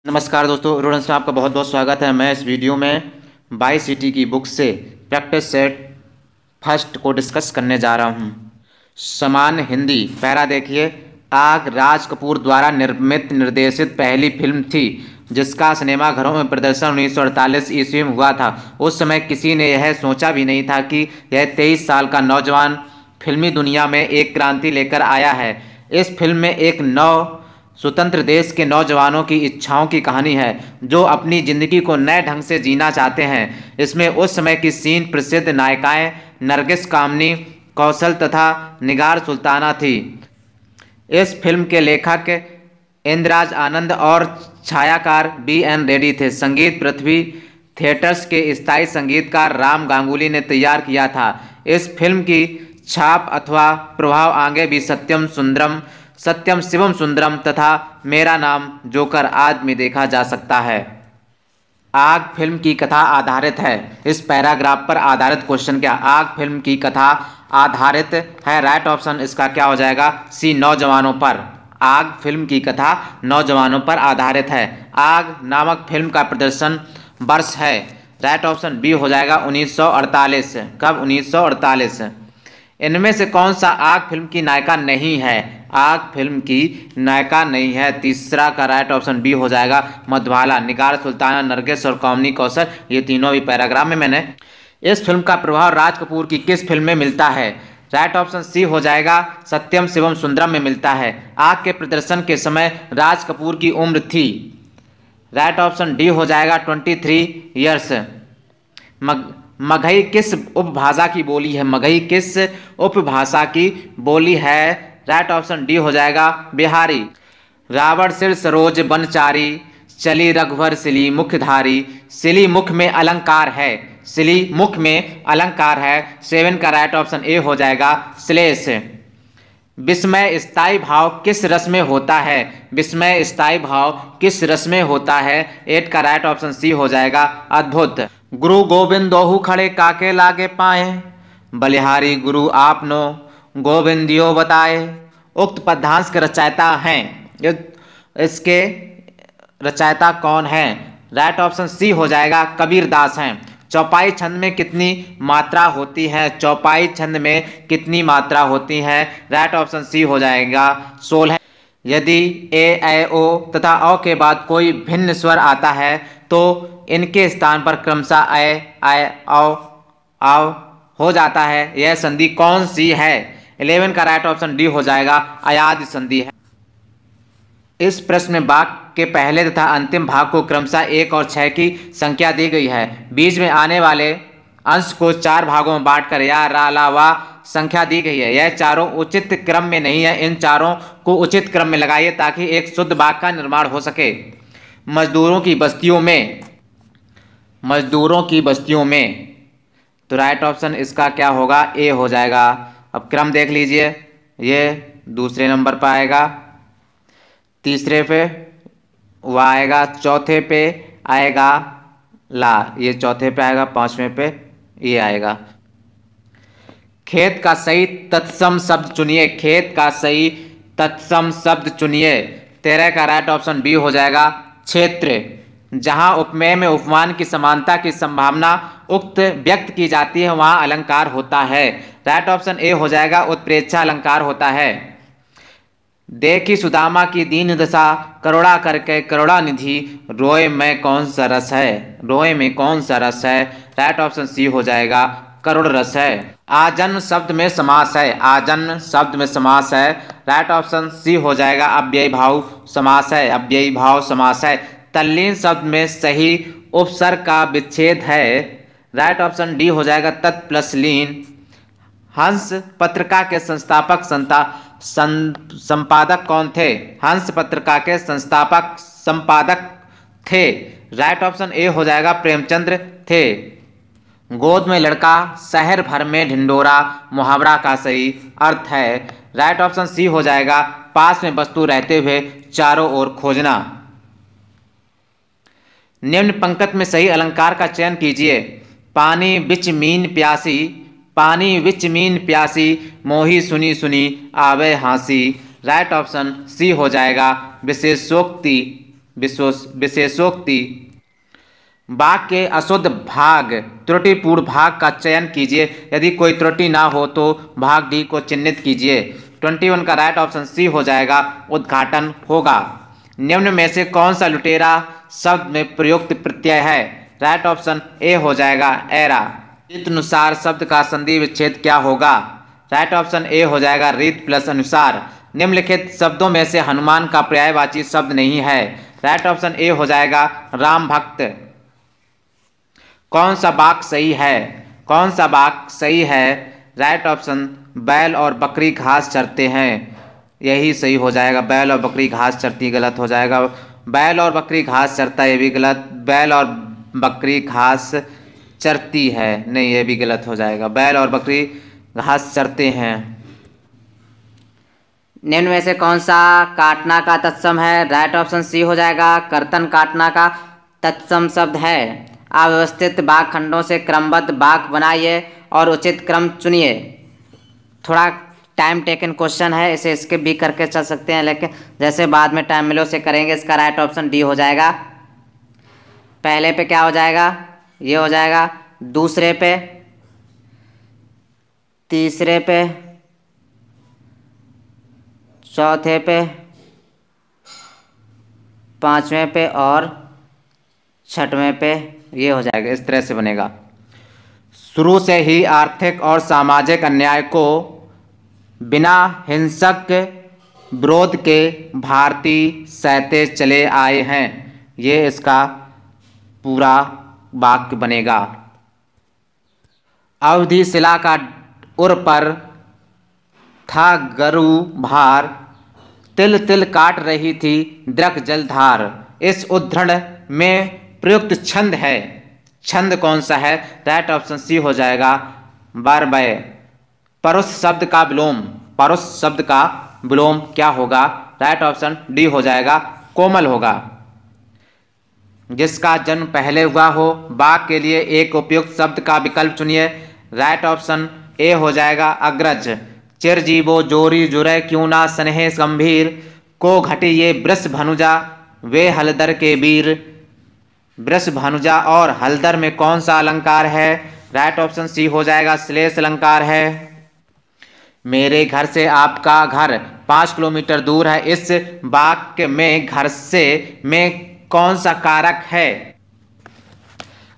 नमस्कार दोस्तों, रूडेंस में आपका बहुत बहुत स्वागत है। मैं इस वीडियो में बाई सिटी की बुक से प्रैक्टिस सेट फर्स्ट को डिस्कस करने जा रहा हूं। सामान्य हिंदी पैरा देखिए। आग राज कपूर द्वारा निर्मित निर्देशित पहली फिल्म थी जिसका सिनेमाघरों में प्रदर्शन 1948 ईस्वी में हुआ था। उस समय किसी ने यह सोचा भी नहीं था कि यह 23 साल का नौजवान फिल्मी दुनिया में एक क्रांति लेकर आया है। इस फिल्म में एक नव स्वतंत्र देश के नौजवानों की इच्छाओं की कहानी है जो अपनी ज़िंदगी को नए ढंग से जीना चाहते हैं। इसमें उस समय की सीन प्रसिद्ध नायिकाएं नरगिस कामनी, कौशल तथा निगार सुल्ताना थी। इस फिल्म के लेखक इंद्रराज आनंद और छायाकार BN रेड्डी थे। संगीत पृथ्वी थिएटर्स के स्थायी संगीतकार राम गांगुली ने तैयार किया था। इस फिल्म की छाप अथवा प्रभाव आगे भी सत्यम शिवम सुंदरम तथा मेरा नाम जोकर आज में देखा जा सकता है। आग फिल्म की कथा आधारित है। इस पैराग्राफ पर आधारित क्वेश्चन क्या? आग फिल्म की कथा आधारित है। राइट ऑप्शन इसका क्या हो जाएगा? सी, नौजवानों पर। आग फिल्म की कथा नौजवानों पर आधारित है। आग नामक फिल्म का प्रदर्शन वर्ष है। राइट ऑप्शन बी हो जाएगा 1948। कब? 1948। इनमें से कौन सा आग फिल्म की नायिका नहीं है? आग फिल्म की नायिका नहीं है। तीसरा का राइट ऑप्शन बी हो जाएगा मधुबाला, निगार सुल्ताना, नरगिस और कामनी कौशल। ये तीनों भी पैराग्राफ में मैंने। इस फिल्म का प्रभाव राज कपूर की किस फिल्म में मिलता है? राइट ऑप्शन सी हो जाएगा सत्यम शिवम सुंदरम में मिलता है। आग के प्रदर्शन के समय राज कपूर की उम्र थी। राइट ऑप्शन डी हो जाएगा 23 ईयर्स। मगही किस उपभाषा की बोली है? मगही किस उपभाषा की बोली है? राइट ऑप्शन डी हो जाएगा बिहारी। रावण सिर सरोज बनचारी, चली रघुवर सिली मुखधारी। सिली मुख में अलंकार है। सिली मुख में अलंकार है। 7 का राइट ऑप्शन ए हो जाएगा श्लेष। विस्मय स्थायी भाव किस रस में होता है? विस्मय स्थायी भाव किस रस में होता है? 8 का राइट ऑप्शन सी हो जाएगा अद्भुत। गुरु गोविंद दोहु खड़े काके लागे पाए, बलिहारी गुरु आपनो गोविंदियो बताए। उक्त पद्यांश के रचयिता हैं। इसके रचयिता कौन हैं? राइट ऑप्शन सी हो जाएगा कबीर दास हैं। चौपाई छंद में कितनी मात्रा होती है? चौपाई छंद में कितनी मात्रा होती है? राइट ऑप्शन सी हो जाएगा 16। यदि ए, ऐ, ओ तथा औ के बाद कोई भिन्न स्वर आता है तो इनके स्थान पर क्रमशः ऐ, ऐ, औ हो जाता है। यह संधि कौन सी है? 11 का राइट ऑप्शन डी हो जाएगा अयाद संधि है। इस प्रश्न में वाक्य के पहले तथा अंतिम भाग को क्रमशः 1 और 6 की संख्या दी गई है। बीच में आने वाले अंश को 4 भागों में बांटकर या रा ला वा संख्या दी गई है। यह चारों उचित क्रम में नहीं है। इन चारों को उचित क्रम में लगाइए ताकि एक शुद्ध वाक्य का निर्माण हो सके। मजदूरों की बस्तियों में तो राइट ऑप्शन इसका क्या होगा? ए हो जाएगा। अब क्रम देख लीजिए। ये दूसरे नंबर पर आएगा, तीसरे पे वह आएगा, चौथे पे आएगा ला, ये चौथे पे आएगा, पांचवें पे ये आएगा। खेत का सही तत्सम शब्द चुनिए। खेत का सही तत्सम शब्द चुनिए। 13 का राइट ऑप्शन बी हो जाएगा क्षेत्र। जहां उपमेय में उपमान की समानता की संभावना उक्त व्यक्त की जाती है वहां अलंकार होता है। राइट ऑप्शन ए हो जाएगा उत्प्रेक्षा अलंकार होता है। देखी सुदामा की दीन दशा, करुणा करके करुणानिधि, रोए में कौन सा रस है? रोए में कौन सा रस है? राइट ऑप्शन सी हो जाएगा करुण रस है। आजन्म शब्द में समास है। आजन्म शब्द में समास है। राइट ऑप्शन सी हो जाएगा अव्ययी भाव समास है। अव्ययी भाव समास है। तल्लीन शब्द में सही उपसर्ग का विच्छेद है। राइट ऑप्शन डी हो जाएगा तत् प्लस लीन। हंस पत्रिका के संपादक कौन थे? हंस पत्रिका के संपादक थे। राइट ऑप्शन ए हो जाएगा प्रेमचंद्र थे। गोद में लड़का शहर भर में ढिंडोरा मुहावरा का सही अर्थ है। राइट ऑप्शन सी हो जाएगा पास में वस्तु रहते हुए चारों ओर खोजना। निम्न पंक्ति में सही अलंकार का चयन कीजिए। पानी बिच मीन प्यासी, पानी बिच मीन प्यासी, मोही सुनी सुनी आवे हांसी। राइट ऑप्शन सी हो जाएगा विशेषोक्ति विशेषोक्ति। वाक्य के अशुद्ध भाग त्रुटिपूर्ण भाग का चयन कीजिए, यदि कोई त्रुटि ना हो तो भाग डी को चिन्हित कीजिए। 21 का राइट ऑप्शन सी हो जाएगा, उद्घाटन होगा। निम्न में से कौन सा लुटेरा शब्द में प्रयुक्त प्रत्यय है? राइट ऑप्शन ए हो जाएगा, एरा। रीत अनुसार शब्द का संधि विच्छेद क्या होगा? राइट ऑप्शन ए हो जाएगा, रीत प्लस अनुसार। निम्नलिखित शब्दों में से हनुमान का पर्यायवाची शब्द नहीं है। राइट ऑप्शन ए हो जाएगा, राम भक्त। कौन सा वाक्य सही है? कौन सा वाक्य सही है? राइट ऑप्शन, बैल और बकरी घास चरते हैं, यही सही हो जाएगा। बैल और बकरी घास चरती गलत हो जाएगा। बैल और बकरी घास चरता है, ये भी गलत। बैल और बकरी घास चरती है, नहीं, ये भी गलत हो जाएगा। बैल और बकरी घास चरते हैं। निम्न में से कौन सा काटना का तत्सम है? राइट ऑप्शन सी हो जाएगा, कर्तन काटना का तत्सम शब्द है। अव्यवस्थित वाक्य खंडों से क्रमबद्ध वाक्य बनाइए और उचित क्रम चुनिए। थोड़ा टाइम टेकन क्वेश्चन है, इसे स्किप भी करके चल सकते हैं, लेकिन जैसे बाद में टाइम मिले उसे करेंगे। इसका राइट ऑप्शन डी हो जाएगा। पहले पे क्या हो जाएगा? ये हो जाएगा। दूसरे पे, तीसरे पे, चौथे पे, पांचवें पे और छठवें पे, ये हो जाएगा। इस तरह से बनेगा। शुरू से ही आर्थिक और सामाजिक अन्याय को बिना हिंसक विरोध के भारतीय सहते चले आए हैं, ये इसका पूरा वाक्य बनेगा। अवधि शिला का उर पर था गरु भार, तिल तिल काट रही थी द्रक जलधार। इस उद्धरण में प्रयुक्त छंद है, छंद कौन सा है? राइट ऑप्शन सी हो जाएगा, बारबय। परुष शब्द का विलोम, परुष शब्द का विलोम क्या होगा? राइट ऑप्शन डी हो जाएगा, कोमल होगा। जिसका जन्म पहले हुआ हो, वाक्य के लिए एक उपयुक्त शब्द का विकल्प चुनिए। राइट ऑप्शन ए हो जाएगा, अग्रज। चिरजीवो जोरी जुरै क्यों ना स्नेह गंभीर, को घटी ये वृष भनुजा वे हलदर के वीर। वृष भनुजा और हलदर में कौन सा अलंकार है? राइट ऑप्शन सी हो जाएगा, श्लेष अलंकार है। मेरे घर से आपका घर 5 किलोमीटर दूर है, इस वाक्य में घर से में कौन सा कारक है?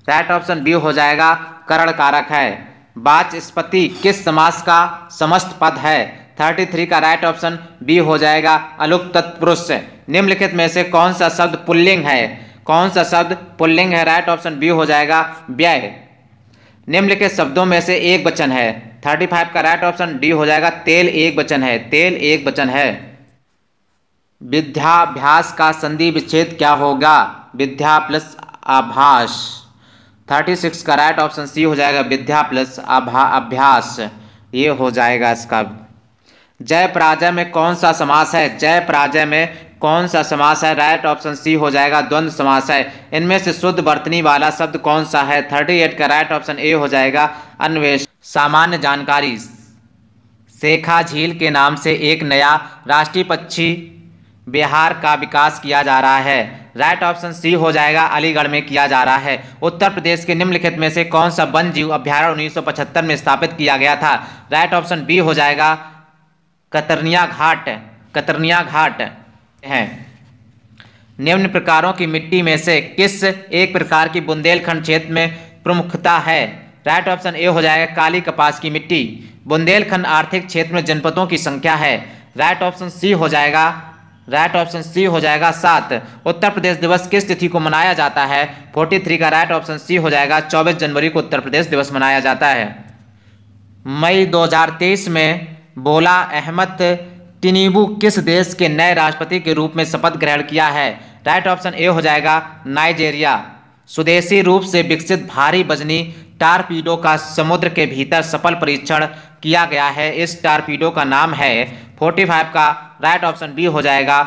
राइट ऑप्शन बी हो जाएगा, करण कारक है। वाचस्पति किस समास का समस्त पद है? 33 का राइट ऑप्शन बी हो जाएगा, अलुक तत्पुरुष। निम्नलिखित में से कौन सा शब्द पुल्लिंग है? कौन सा शब्द पुल्लिंग है? राइट ऑप्शन बी हो जाएगा, व्यय। निम्नलिखित शब्दों में से एक वचन है। 35 का राइट ऑप्शन डी हो जाएगा, तेल एक वचन है, तेल एक वचन है। विद्याभ्यास का संधि विच्छेद क्या होगा? विद्या प्लस आभास। 36 का राइट ऑप्शन सी हो जाएगा, विद्या प्लस अभ्यास, ये हो जाएगा इसका। जय पराजय में कौन सा समास है? जय पराजय में कौन सा समास है? राइट ऑप्शन सी हो जाएगा, द्वंद्व समास है। इनमें से शुद्ध वर्तनी वाला शब्द कौन सा है? 38 का राइट ऑप्शन ए हो जाएगा, अन्वेष। सामान्य जानकारी, शेखा झील के नाम से एक नया राष्ट्रीय पक्षी बिहार का विकास किया जा रहा है। राइट ऑप्शन सी हो जाएगा, अलीगढ़ में किया जा रहा है। उत्तर प्रदेश के निम्नलिखित में से कौन सा वन जीव अभ्यारण्य 1975 में स्थापित किया गया था? राइट ऑप्शन बी हो जाएगा, कतरनिया घाट। कतरनिया घाट है। निम्न प्रकारों की मिट्टी में से किस एक प्रकार की बुंदेलखंड क्षेत्र में प्रमुखता है? राइट ऑप्शन ए हो जाएगा, काली कपास की मिट्टी। बुंदेलखंड आर्थिक क्षेत्र में जनपदों की संख्या है। राइट ऑप्शन सी हो जाएगा, राइट ऑप्शन सी हो जाएगा 7। उत्तर प्रदेश दिवस किस तिथि को मनाया जाता है? 43 का राइट ऑप्शन सी हो जाएगा, 24 जनवरी को उत्तर प्रदेश दिवस मनाया जाता है। मई 2023 में बोला अहमद टिनुबू किस देश के नए राष्ट्रपति के रूप में शपथ ग्रहण किया है? राइट ऑप्शन ए हो जाएगा, नाइजेरिया। स्वदेशी रूप से विकसित भारी वजनी टारपीडो का समुद्र के भीतर सफल परीक्षण किया गया है। इस टारपीडो का नाम है। 45 का राइट ऑप्शन बी हो जाएगा,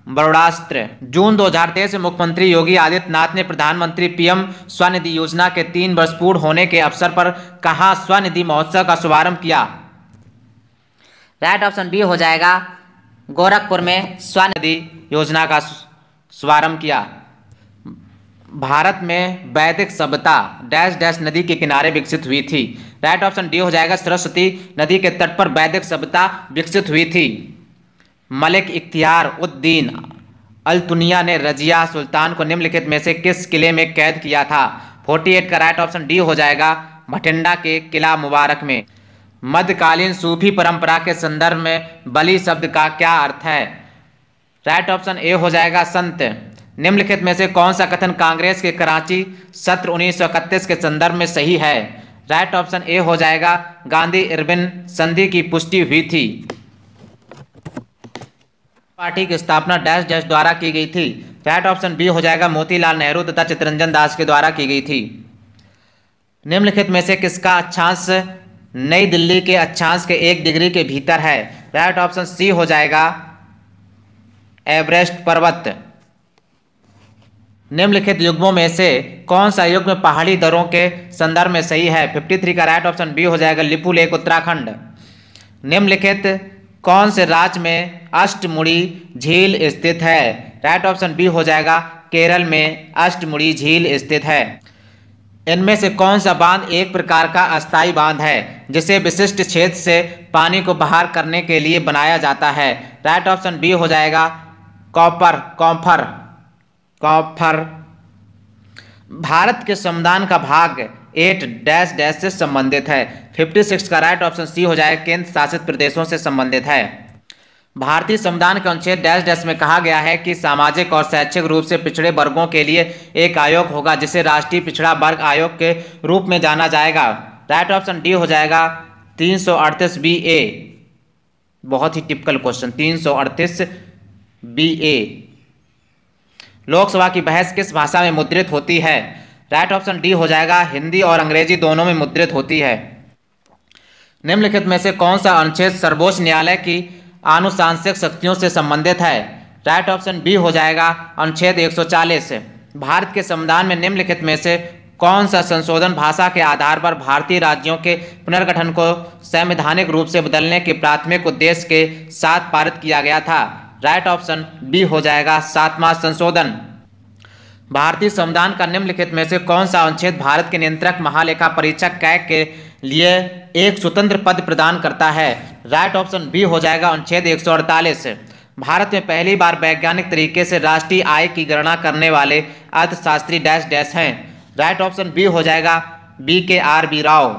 बरोडास्त्र। जून 2023 में मुख्यमंत्री योगी आदित्यनाथ ने प्रधानमंत्री पीएम स्वनिधि योजना के 3 वर्ष पूर्ण होने के अवसर पर कहां स्वनिधि महोत्सव का शुभारंभ किया? राइट ऑप्शन बी हो जाएगा, गोरखपुर में स्वनिधि योजना का शुभारंभ किया। भारत में वैदिक सभ्यता डैश डैश नदी के किनारे विकसित हुई थी। राइट ऑप्शन डी हो जाएगा, सरस्वती नदी के तट पर वैदिक सभ्यता विकसित हुई थी। मलिक इख्तियार उद्दीन अल-तुनिया ने रजिया सुल्तान को निम्नलिखित में से किस किले में कैद किया था? 48 का राइट ऑप्शन डी हो जाएगा, भटिंडा के किला मुबारक में। मध्यकालीन सूफी परंपरा के संदर्भ में बली शब्द का क्या अर्थ है? राइट ऑप्शन ए हो जाएगा, संत। निम्नलिखित में से कौन सा कथन कांग्रेस के कराची सत्र 1931 के संदर्भ में सही है? राइट ऑप्शन ए हो जाएगा, गांधी इरविन संधि की पुष्टि हुई थी। पार्टी की स्थापना डैश डैश द्वारा की गई थी। राइट ऑप्शन बी हो जाएगा, मोतीलाल नेहरू तथा चित्तरंजन दास के द्वारा की गई थी। निम्नलिखित में से किसका अक्षांश नई दिल्ली के अक्षांश के 1 डिग्री के भीतर है? राइट ऑप्शन सी हो जाएगा, एवरेस्ट पर्वत। निम्नलिखित युग्मों में से कौन सा युग्म पहाड़ी दर्रों के संदर्भ में सही है? 53 का राइट ऑप्शन बी हो जाएगा, लिपू लेक उत्तराखंड। निम्नलिखित कौन से राज्य में अष्टमुड़ी झील स्थित है? राइट ऑप्शन बी हो जाएगा, केरल में अष्टमुड़ी झील स्थित है। इनमें से कौन सा बांध एक प्रकार का अस्थायी बांध है जिसे विशिष्ट क्षेत्र से पानी को बाहर करने के लिए बनाया जाता है? राइट ऑप्शन बी हो जाएगा, कॉपर। भारत के संविधान का भाग 8 डैश डैश से संबंधित है। 56 का राइट ऑप्शन सी हो जाएगा, केंद्र शासित प्रदेशों से संबंधित है। भारतीय संविधान के अनुच्छेद डैश डैश में कहा गया है कि सामाजिक और शैक्षिक रूप से पिछड़े वर्गों के लिए एक आयोग होगा जिसे राष्ट्रीय पिछड़ा वर्ग आयोग के रूप में जाना जाएगा। राइट ऑप्शन डी हो जाएगा, 338 BA। बहुत ही टिपिकल क्वेश्चन, 338 BA। लोकसभा की बहस किस भाषा में मुद्रित होती है? राइट ऑप्शन डी हो जाएगा, हिंदी और अंग्रेजी दोनों में मुद्रित होती है। निम्नलिखित में से कौन सा अनुच्छेद सर्वोच्च न्यायालय की आनुशासनिक शक्तियों से संबंधित है? राइट ऑप्शन बी हो जाएगा, अनुच्छेद 140। भारत के संविधान में निम्नलिखित में से कौन सा संशोधन भाषा के आधार पर भारतीय राज्यों के पुनर्गठन को संवैधानिक रूप से बदलने के प्राथमिक उद्देश्य के साथ पारित किया गया था? राइट ऑप्शन बी हो जाएगा, 7वां संशोधन। भारतीय संविधान का निम्नलिखित में से कौन सा अनुच्छेद भारत के नियंत्रक महालेखा परीक्षक कैग के लिए एक स्वतंत्र पद प्रदान करता है? राइट ऑप्शन बी हो जाएगा, अनुच्छेद 148। भारत में पहली बार वैज्ञानिक तरीके से राष्ट्रीय आय की गणना करने वाले अर्थशास्त्री डैश डैश हैं। राइट ऑप्शन बी हो जाएगा, BKRB राव।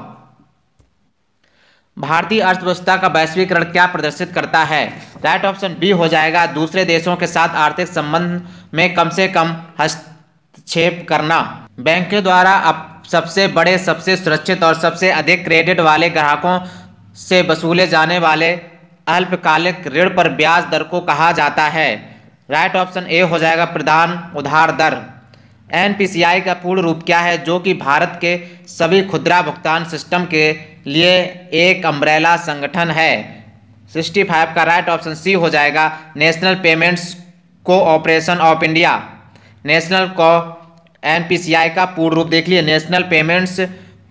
भारतीय अर्थव्यवस्था का वैश्वीकरण क्या प्रदर्शित करता है? राइट ऑप्शन बी हो जाएगा, दूसरे देशों के साथ आर्थिक संबंध में कम से कम हस्तक्षेप करना। बैंक के द्वारा अब सबसे बड़े, सबसे सुरक्षित और सबसे अधिक क्रेडिट वाले ग्राहकों से वसूले जाने वाले अल्पकालिक ऋण पर ब्याज दर को कहा जाता है? राइट ऑप्शन ए हो जाएगा, प्रधान उधार दर। NPCI का पूर्ण रूप क्या है, जो कि भारत के सभी खुदरा भुगतान सिस्टम के लिए एक अम्ब्रेला संगठन है? 65 का राइट ऑप्शन सी हो जाएगा, national payments cooperation of India. NPCI का पूर्ण रूप देख लिए, national payments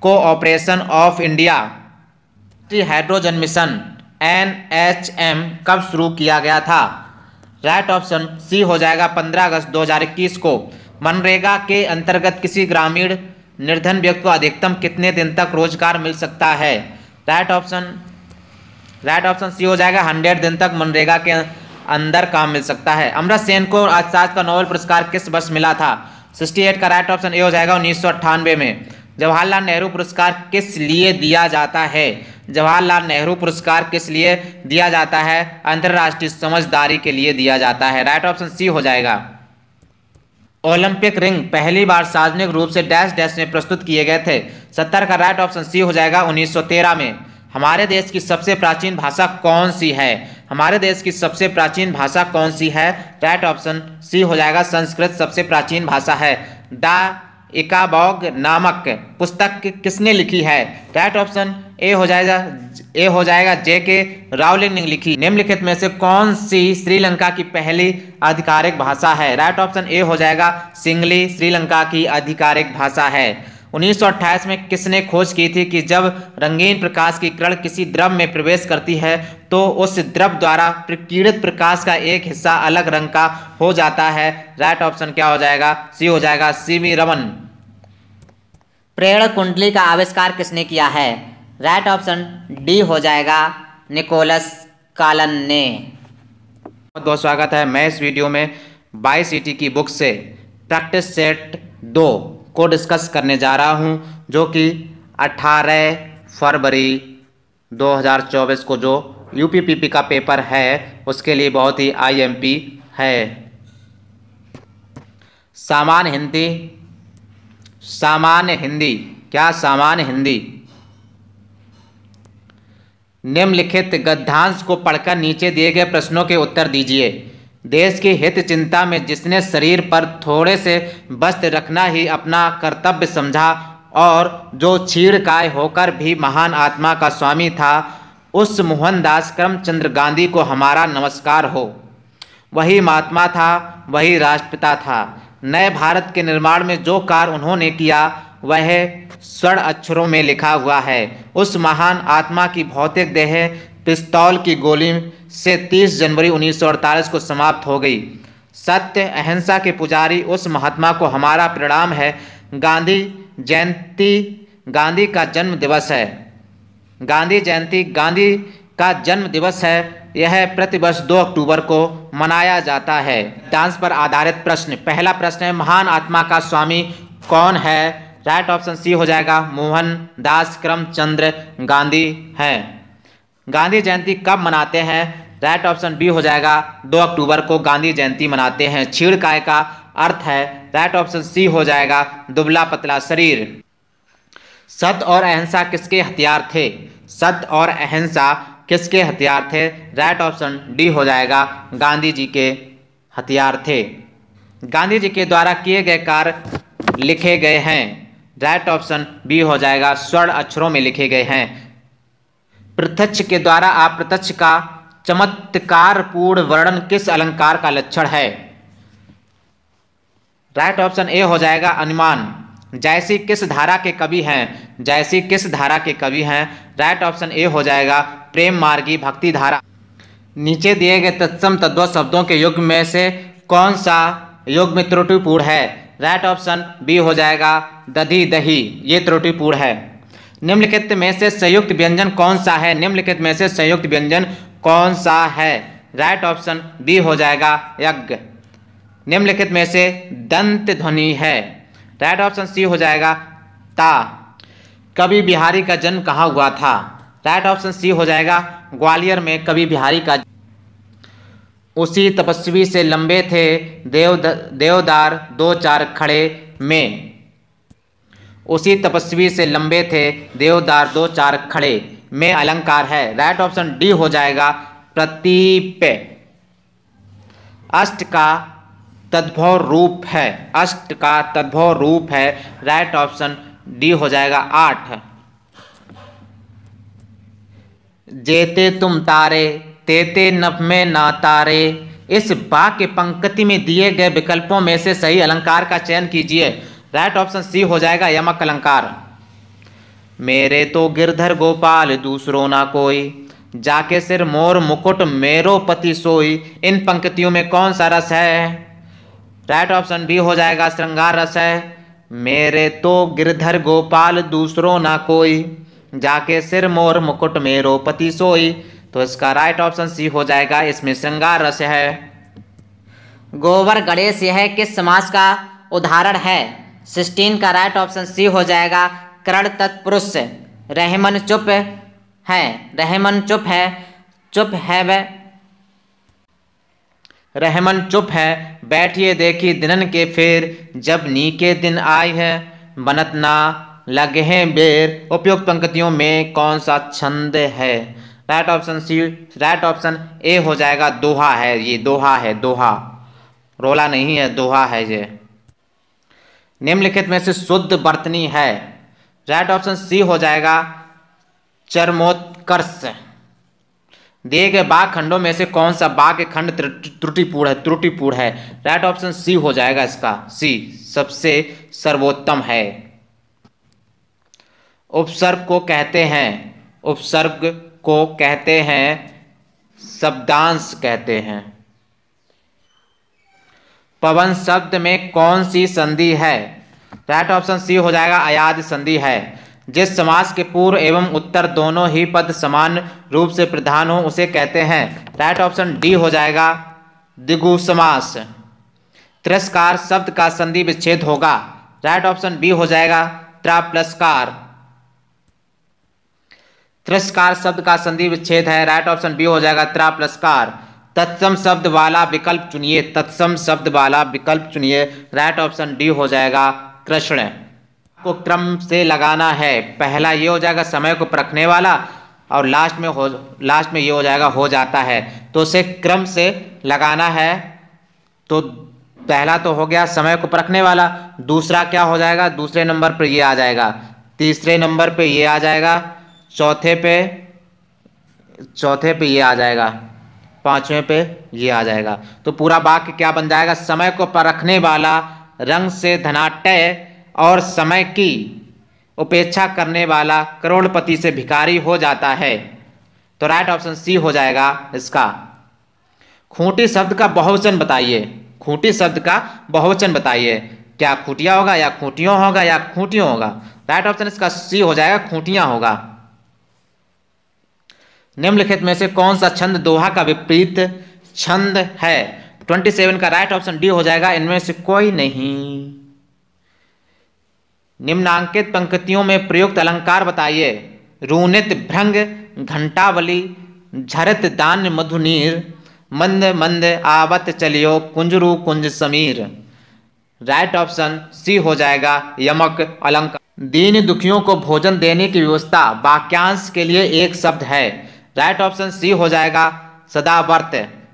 cooperation of India. Hydrogen mission NHM कब शुरू किया गया था? राइट ऑप्शन सी हो जाएगा, 15 अगस्त 2021 को। मनरेगा के अंतर्गत किसी ग्रामीण निर्धन व्यक्ति को अधिकतम कितने दिन तक रोजगार मिल सकता है? राइट ऑप्शन सी हो जाएगा, 100 दिन तक मनरेगा के अंदर काम मिल सकता है। अमर्त्य सेन को अर्थशास्त्र का नोबेल पुरस्कार किस वर्ष मिला था? 68 का राइट ऑप्शन ए हो जाएगा, 1998 में। जवाहरलाल नेहरू पुरस्कार किस लिए दिया जाता है? जवाहरलाल नेहरू पुरस्कार किस लिए दिया जाता है? अंतर्राष्ट्रीय समझदारी के लिए दिया जाता है। राइट ऑप्शन सी हो जाएगा। ओलंपिक रिंग पहली बार सार्वजनिक रूप से डैश डैश में प्रस्तुत किए गए थे? 70 का राइट ऑप्शन सी हो जाएगा, 1913 में। हमारे देश की सबसे प्राचीन भाषा कौन सी है? हमारे देश की सबसे प्राचीन भाषा कौन सी है? राइट ऑप्शन सी हो जाएगा, संस्कृत सबसे प्राचीन भाषा है। द इकाबॉग नामक पुस्तक किसने लिखी है? राइट ऑप्शन ए हो जाएगा, J.K. रावलिंग ने लिखी। निम्नलिखित में से कौन सी श्रीलंका की पहली आधिकारिक भाषा है? राइट ऑप्शन ए हो जाएगा, सिंगली श्रीलंका की आधिकारिक भाषा है। 1928 में किसने खोज की थी कि जब रंगीन प्रकाश की किरण किसी द्रव में प्रवेश करती है तो उस द्रव द्वारा प्रकीर्णित प्रकाश का एक हिस्सा अलग रंग का हो जाता है। राइट ऑप्शन क्या हो जाएगा? सी हो जाएगा, सीवी रमन। प्रेरण कुंडली का आविष्कार किसने किया है? राइट ऑप्शन डी हो जाएगा, निकोलस कॉलन ने। बहुत बहुत स्वागत है। मैं इस वीडियो में बाईसीटी की बुक से प्रैक्टिस सेट 2 को डिस्कस करने जा रहा हूं, जो कि 18 फरवरी 2024 को जो यूपीपीपी का पेपर है उसके लिए बहुत ही आईएमपी है। सामान्य हिंदी, सामान्य हिंदी, क्या सामान्य हिंदी? निम्नलिखित गद्यांश को पढ़कर नीचे दिए गए प्रश्नों के उत्तर दीजिए। देश की हित चिंता में जिसने शरीर पर थोड़े से वस्त्र रखना ही अपना कर्तव्य समझा और जो छीड़काय होकर भी महान आत्मा का स्वामी था, उस मोहनदास करमचंद गांधी को हमारा नमस्कार हो। वही महात्मा था, वही राष्ट्रपिता था। नए भारत के निर्माण में जो कार्य उन्होंने किया वह स्वर्ण अक्षरों में लिखा हुआ है। उस महान आत्मा की भौतिक देह पिस्तौल की गोली से 30 जनवरी 1948 को समाप्त हो गई। सत्य अहिंसा के पुजारी उस महात्मा को हमारा प्रणाम है। गांधी जयंती गांधी का जन्म दिवस है। गांधी जयंती गांधी का जन्म दिवस है। यह प्रतिवर्ष 2 अक्टूबर को मनाया जाता है। डांस पर आधारित प्रश्न। पहला प्रश्न है, महान आत्मा का स्वामी कौन है? राइट ऑप्शन सी हो जाएगा, मोहनदास करमचंद गांधी हैं। गांधी जयंती कब मनाते हैं? राइट ऑप्शन बी हो जाएगा, 2 अक्टूबर को गांधी जयंती मनाते हैं। छीड़काय का अर्थ है, राइट ऑप्शन सी हो जाएगा, दुबला पतला शरीर। सत्य और अहिंसा किसके हथियार थे? सत्य और अहिंसा किसके हथियार थे? राइट ऑप्शन डी हो जाएगा, गांधी जी के हथियार थे। गांधी जी के द्वारा किए गए कार्य लिखे गए हैं। राइट ऑप्शन बी हो जाएगा, स्वर्ण अक्षरों में लिखे गए हैं। प्रत्यक्ष के द्वारा अप्रत्यक्ष का चमत्कारपूर्ण वर्णन किस अलंकार का लक्षण है? राइट ऑप्शन ए हो जाएगा, अनुमान। जैसी किस धारा के कवि हैं? जैसी किस धारा के कवि हैं? राइट ऑप्शन ए हो जाएगा, प्रेम मार्गी भक्ति धारा। नीचे दिए गए तत्सम तद्भव शब्दों के युग्म में से कौन सा युग्म त्रुटिपूर्ण है? राइट ऑप्शन बी हो जाएगा, दधी दही, ये त्रुटिपूर्ण है। निम्नलिखित में से संयुक्त व्यंजन कौन सा है? निम्नलिखित में से संयुक्त व्यंजन कौन सा है? राइट ऑप्शन बी हो जाएगा, यज्ञ। निम्नलिखित में से दंत ध्वनि है? राइट ऑप्शन सी हो जाएगा, ता। कवि बिहारी का जन्म कहाँ हुआ था? राइट ऑप्शन सी हो जाएगा, ग्वालियर में कवि बिहारी का। उसी तपस्वी से लंबे थे देवदार 2-4 खड़े में। उसी तपस्वी से लंबे थे देवदार 2-4 खड़े में अलंकार है। राइट ऑप्शन डी हो जाएगा, प्रतीप। अष्ट का तद्भव रूप है। अष्ट का तद्भव रूप है। राइट ऑप्शन डी हो जाएगा, 8। जेते तुम तारे तेते नभ में ना तारे। इस वाक्य पंक्ति में दिए गए विकल्पों में से सही अलंकार का चयन कीजिए। राइट ऑप्शन सी हो जाएगा, यमक अलंकार। मेरे तो गिरधर गोपाल दूसरो ना कोई, जाके सिर मोर मुकुट मेरो पति सोई। इन पंक्तियों में कौन सा रस है? राइट ऑप्शन बी हो जाएगा, श्रृंगार रस है। मेरे तो गिरधर गोपाल दूसरो ना कोई, जाके सिर मोर मुकुट मेरो पति सोई। तो इसका राइट ऑप्शन सी हो जाएगा, इसमें श्रृंगार रस है। गोबर गणेश यह किस समास का उदाहरण है? 16 का राइट ऑप्शन सी हो जाएगा, करण तत्पुरुष। रहमन चुप है, रहमन चुप है, चुप है वह। रहमन चुप है, बैठिए देखी दिनन के फेर, जब नीके दिन आए है बनत ना लगे हैं बेर। उपयुक्त पंक्तियों में कौन सा छंद है? Right option C, right option A हो जाएगा, दोहा है। ये दोहा है, दोहा, रोला नहीं है, दोहा है ये। निम्नलिखित में से शुद्ध वर्तनी है? राइट ऑप्शन सी हो जाएगा, चरमोत्कर्ष। दिए गए वाक्य खंडों में से कौन सा वाक्य खंड त्रुटिपूर्ण है? त्रुटिपूर्ण है। राइट ऑप्शन सी हो जाएगा इसका, सी, सबसे सर्वोत्तम है। उपसर्ग को कहते हैं, उपसर्ग को कहते हैं शब्दांश कहते हैं। पवन शब्द में कौन सी संधि है? राइट ऑप्शन सी हो जाएगा अयाद संधि है। जिस समास के पूर्व एवं उत्तर दोनों ही पद समान रूप से प्रधान हो उसे कहते हैं। राइट ऑप्शन डी हो जाएगा द्विगु समास। तिरस्कार शब्द का संधि विच्छेद होगा। राइट ऑप्शन बी हो जाएगा त्राप्लस्कार। तिरस्कार शब्द का संधि विच्छेद है। राइट ऑप्शन बी हो जाएगा त्राप्लस्कार। तत्सम शब्द वाला विकल्प चुनिए, तत्सम शब्द वाला विकल्प चुनिए। राइट ऑप्शन डी हो जाएगा कृष्ण। को क्रम से लगाना है। पहला ये हो जाएगा समय को परखने वाला और लास्ट में ये हो जाएगा हो जाता है। तो उसे क्रम से लगाना है। तो पहला तो हो गया समय को परखने वाला, दूसरा क्या हो जाएगा? दूसरे नंबर पर ये आ जाएगा, तीसरे नंबर पे ये आ जाएगा, चौथे पे ये आ जाएगा, पांचवें पे ये आ जाएगा। तो पूरा वाक्य क्या बन जाएगा? समय को परखने वाला रंग से धनाढ्य और समय की उपेक्षा करने वाला करोड़पति से भिखारी हो जाता है। तो राइट ऑप्शन सी हो जाएगा इसका। खूंटी शब्द का बहुवचन बताइए, खूंटी शब्द का बहुवचन बताइए। क्या खूंटिया होगा या खूंटियों होगा या खूंटियों होगा? राइट ऑप्शन इसका सी हो जाएगा खूंटियां होगा। निम्नलिखित में से कौन सा छंद दोहा का विपरीत छंद है? 27 का राइट ऑप्शन डी हो जाएगा इनमें से कोई नहीं। निम्नांकित पंक्तियों में प्रयुक्त अलंकार बताइए। रूनित भृंग घंटावली, झरत दान मधुनीर, मंद मंद आवत चलियो कुंजरू कुंज समीर। राइट ऑप्शन सी हो जाएगा यमक अलंकार। दीन दुखियों को भोजन देने की व्यवस्था वाक्यांश के लिए एक शब्द है। राइट ऑप्शन सी हो जाएगा सदावर्त।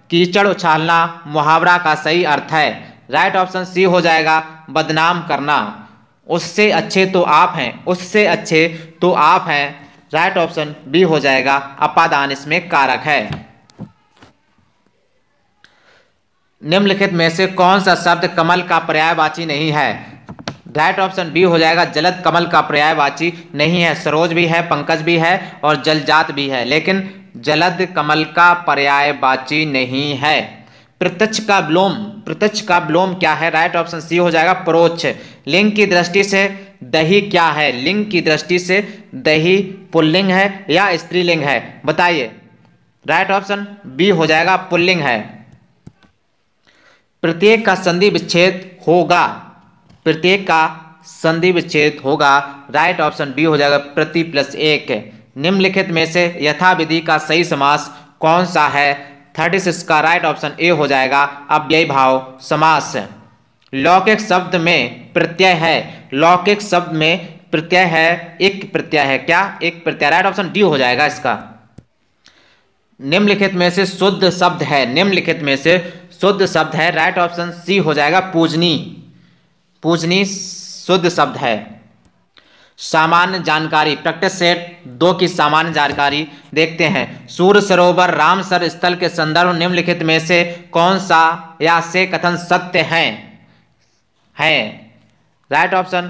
कीचड़ उछालना मुहावरा का सही अर्थ है। राइट ऑप्शन सी हो जाएगा बदनाम करना। उससे अच्छे तो आप हैं, उससे अच्छे तो आप हैं। राइट ऑप्शन बी हो जाएगा अपादान इसमें कारक है। निम्नलिखित में से कौन सा शब्द कमल का पर्यायवाची नहीं है? राइट ऑप्शन बी हो जाएगा जलद कमल का पर्यायवाची नहीं है। सरोज भी है, पंकज भी है और जलजात भी है, लेकिन जलद कमल का पर्यायवाची नहीं है। प्रत्यक्ष का विलोम क्या है? राइट ऑप्शन सी हो जाएगा परोक्ष। लिंग की दृष्टि से दही क्या है? लिंग की दृष्टि से दही पुल्लिंग है या स्त्रीलिंग है? बताइए। राइट ऑप्शन बी हो जाएगा पुल्लिंग है। प्रत्येक का संधि विच्छेद होगा, प्रत्येक का संधि विच्छेद होगा। राइट ऑप्शन बी हो जाएगा प्रति प्लस एक। निम्नलिखित में से यथाविधि का सही समास कौन सा है? 36 का राइट ऑप्शन ए हो जाएगा अव्ययी भाव समास। लौकिक शब्द में प्रत्यय है, लौकिक शब्द में प्रत्यय है, एक प्रत्यय है। क्या? एक प्रत्यय। राइट ऑप्शन डी हो जाएगा इसका। निम्नलिखित में से शुद्ध शब्द है, निम्नलिखित में से शुद्ध शब्द है। राइट ऑप्शन सी हो जाएगा पूजनी। पूजनी शुद्ध शब्द है। सामान्य जानकारी प्रैक्टिस सेट 2 की सामान्य जानकारी देखते हैं। सूर्य सरोवर रामसर स्थल के संदर्भ निम्नलिखित में से कौन सा या से कथन सत्य है? राइट ऑप्शन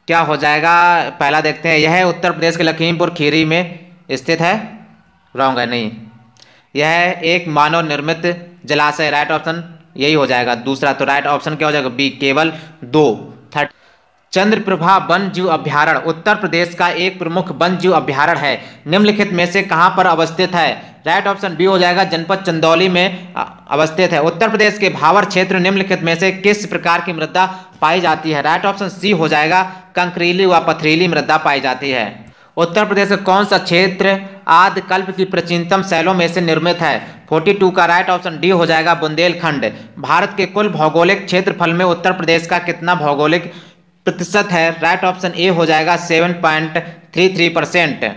क्या हो जाएगा? पहला देखते हैं। यह उत्तर प्रदेश के लखीमपुर खीरी में स्थित है। रॉन्ग है, नहीं। यह एक मानव निर्मित जलाशय। राइट ऑप्शन यही हो जाएगा दूसरा। तो राइट ऑप्शन क्या हो जाएगा? बी केवल 2। चंद्रप्रभा वन्यजीव अभ्यारण्य उत्तर प्रदेश का एक प्रमुख वन्यजीव अभ्यारण्य है। निम्नलिखित में से कहां पर अवस्थित है? राइट ऑप्शन बी हो जाएगा जनपद चंदौली में अवस्थित है। उत्तर प्रदेश के भावर क्षेत्र निम्नलिखित में से किस प्रकार की मृदा पाई जाती है? राइट ऑप्शन सी हो जाएगा कंकरीली व पथरीली मृदा पाई जाती है। उत्तर प्रदेश का कौन सा क्षेत्र आदिकल्प की प्राचीनतम शैलों में से निर्मित है? 42 का राइट ऑप्शन डी हो जाएगा बुंदेलखंड। भारत के कुल भौगोलिक क्षेत्रफल में उत्तर प्रदेश का कितना भौगोलिक प्रतिशत है? राइट ऑप्शन ए हो जाएगा 7.33%।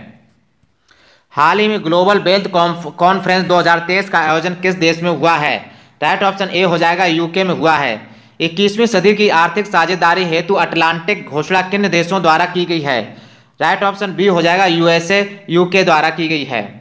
हाल ही में ग्लोबल वेल्थ कॉन्फ्रेंस 2023 का आयोजन किस देश में हुआ है? राइट ऑप्शन ए हो जाएगा यूके में हुआ है। 21वीं सदी की आर्थिक साझेदारी हेतु अटलांटिक घोषणा किन देशों द्वारा की गई है? राइट ऑप्शन बी हो जाएगा यूएसए यूके द्वारा की गई है।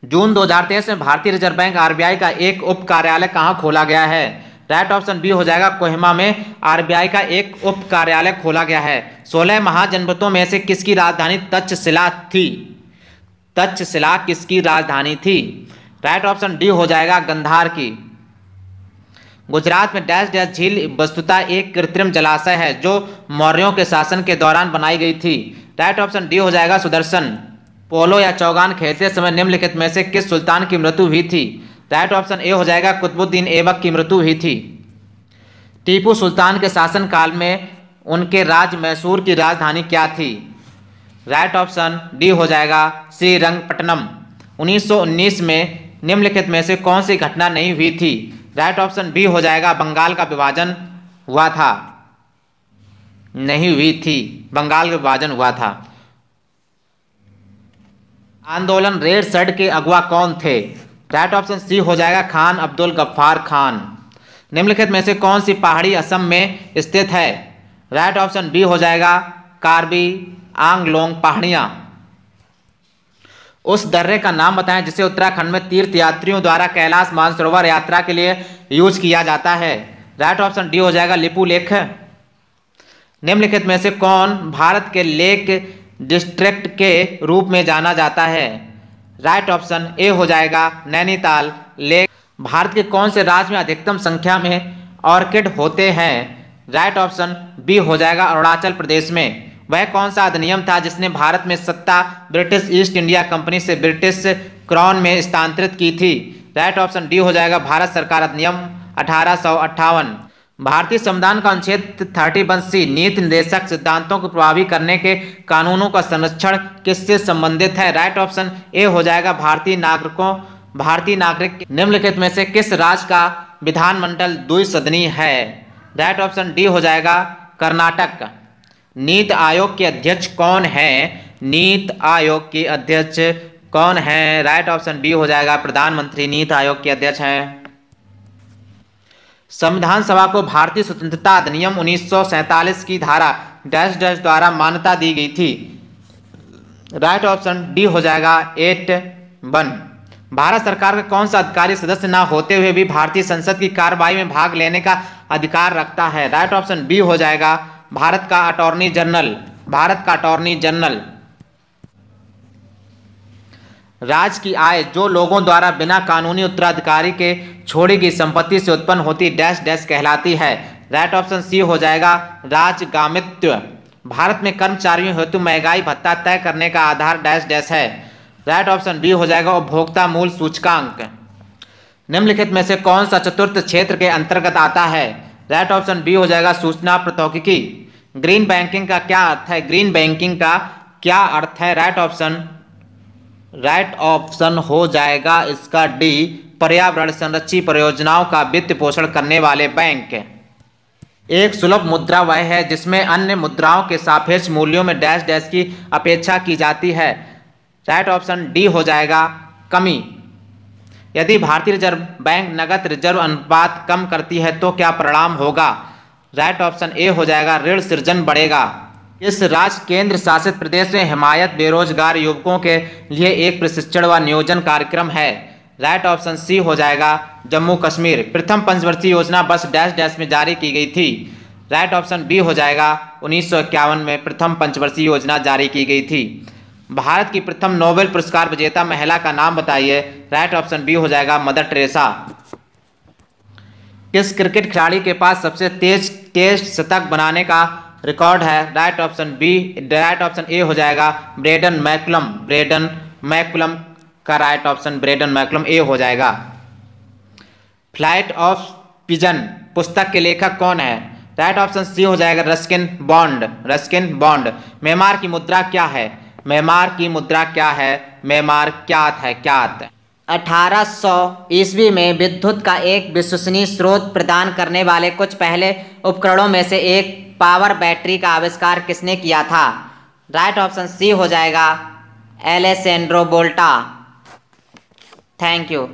जून 2023 में भारतीय रिजर्व बैंक आरबीआई का एक उप कार्यालय कहाँ खोला गया है? राइट ऑप्शन बी हो जाएगा कोहिमा में आरबीआई का एक उप कार्यालय खोला गया है। 16 महाजनपदों में से किसकी राजधानी तक्षशिला थी? तक्षशिला किसकी राजधानी थी? राइट ऑप्शन डी हो जाएगा गंधार की। गुजरात में डैश डैश झील वस्तुतः एक कृत्रिम जलाशय है जो मौर्यों के शासन के दौरान बनाई गई थी। राइट ऑप्शन डी हो जाएगा सुदर्शन। पोलो या चौगान खेलते समय निम्नलिखित में से किस सुल्तान की मृत्यु हुई थी? राइट ऑप्शन ए हो जाएगा कुतुबुद्दीन ऐबक की मृत्यु हुई थी। टीपू सुल्तान के शासनकाल में उनके राज्य मैसूर की राजधानी क्या थी? राइट ऑप्शन डी हो जाएगा श्रीरंगपट्टनम। 1919 में निम्नलिखित में से कौन सी घटना नहीं हुई थी? राइट ऑप्शन बी हो जाएगा बंगाल का विभाजन हुआ था। नहीं हुई थी, बंगाल का विभाजन हुआ था। आंदोलन रेड शर्ट के अगवा कौन थे? राइट ऑप्शन सी हो जाएगा खान अब्दुल गफ्फार खान। निम्नलिखित में से कौन सी पहाड़ी असम में स्थित है? राइट ऑप्शन बी हो जाएगा कार्बी आंगलोंग पहाड़ियां। उस दर्रे का नाम बताएं जिसे उत्तराखंड में तीर्थ यात्रियों द्वारा कैलाश मानसरोवर यात्रा के लिए यूज किया जाता है। राइट ऑप्शन डी हो जाएगा लिपू लेक। निम्नलिखित में से कौन भारत के लेक डिस्ट्रिक्ट के रूप में जाना जाता है? राइट ऑप्शन ए हो जाएगा नैनीताल लेक। भारत के कौन से राज्य में अधिकतम संख्या में ऑर्किड होते हैं? राइट ऑप्शन बी हो जाएगा अरुणाचल प्रदेश में। वह कौन सा अधिनियम था जिसने भारत में सत्ता ब्रिटिश ईस्ट इंडिया कंपनी से ब्रिटिश क्राउन में स्थानांतरित की थी? राइट ऑप्शन डी हो जाएगा भारत सरकार अधिनियम 1858। भारतीय संविधान का अनुच्छेद 31C नीति निर्देशक सिद्धांतों को प्रभावी करने के कानूनों का संरक्षण किससे संबंधित है? राइट ऑप्शन ए हो जाएगा भारतीय नागरिक। निम्नलिखित में से किस राज्य का विधानमंडल द्विसदनीय है? राइट ऑप्शन डी हो जाएगा कर्नाटक। नीति आयोग के अध्यक्ष कौन है? नीति आयोग के अध्यक्ष कौन है? राइट ऑप्शन बी हो जाएगा प्रधानमंत्री नीति आयोग के अध्यक्ष हैं। संविधान सभा को भारतीय स्वतंत्रता अधिनियम 1947 की धारा डैश डैश द्वारा मान्यता दी गई थी। राइट ऑप्शन डी हो जाएगा 8(1). भारत सरकार का कौन सा अधिकारी सदस्य न होते हुए भी भारतीय संसद की कार्रवाई में भाग लेने का अधिकार रखता है? राइट ऑप्शन बी हो जाएगा भारत का अटॉर्नी जनरल। राज्य की आय जो लोगों द्वारा बिना कानूनी उत्तराधिकारी के छोड़ी गई संपत्ति से उत्पन्न होती डैश डैश कहलाती है। राइट ऑप्शन सी हो जाएगा राजगामित्व। भारत में कर्मचारियों हेतु महंगाई भत्ता तय करने का आधार डैश डैश है। राइट ऑप्शन बी हो जाएगा उपभोक्ता मूल्य सूचकांक। निम्नलिखित में से कौन सा चतुर्थ क्षेत्र के अंतर्गत आता है? राइट ऑप्शन बी हो जाएगा सूचना प्रौद्योगिकी। ग्रीन बैंकिंग का क्या अर्थ है? ग्रीन बैंकिंग का क्या अर्थ है? राइट ऑप्शन हो जाएगा इसका डी पर्यावरण संरक्षी परियोजनाओं का वित्त पोषण करने वाले बैंक। एक सुलभ मुद्रा वह है जिसमें अन्य मुद्राओं के सापेक्ष मूल्यों में डैश डैश की अपेक्षा की जाती है। राइट ऑप्शन डी हो जाएगा कमी। यदि भारतीय रिजर्व बैंक नकद रिजर्व अनुपात कम करती है तो क्या परिणाम होगा? राइट ऑप्शन ए हो जाएगा ऋण सृजन बढ़ेगा। इस राज्य केंद्र शासित प्रदेश में हिमायत बेरोजगार युवकों के लिए एक प्रशिक्षण व नियोजन कार्यक्रम है। राइट ऑप्शन सी हो जाएगा जम्मू कश्मीर। प्रथम पंचवर्षीय योजना वर्ष डैश डैश में जारी की गई थी। राइट ऑप्शन बी हो जाएगा 1951 में प्रथम पंचवर्षीय योजना जारी की गई थी। भारत की प्रथम नोबेल पुरस्कार विजेता महिला का नाम बताइए। राइट ऑप्शन बी हो जाएगा मदर टेरेसा। किस क्रिकेट खिलाड़ी के पास सबसे तेज टेस्ट शतक बनाने का रिकॉर्ड है? राइट ऑप्शन ए हो जाएगा ब्रेडन मैकुलम का राइट ऑप्शन ब्रेडन मैकुलम ए हो जाएगा। फ्लाइट ऑफ पिजन पुस्तक के लेखक कौन है? राइट ऑप्शन सी हो जाएगा रस्किन बॉन्ड। मेमार की मुद्रा क्या है? मेमार क्यात। 1800 ईस्वी में विद्युत का एक विश्वसनीय स्रोत प्रदान करने वाले कुछ पहले उपकरणों में से एक पावर बैटरी का आविष्कार किसने किया था? राइट ऑप्शन सी हो जाएगा एलेसेंड्रो वोल्टा। Thank you.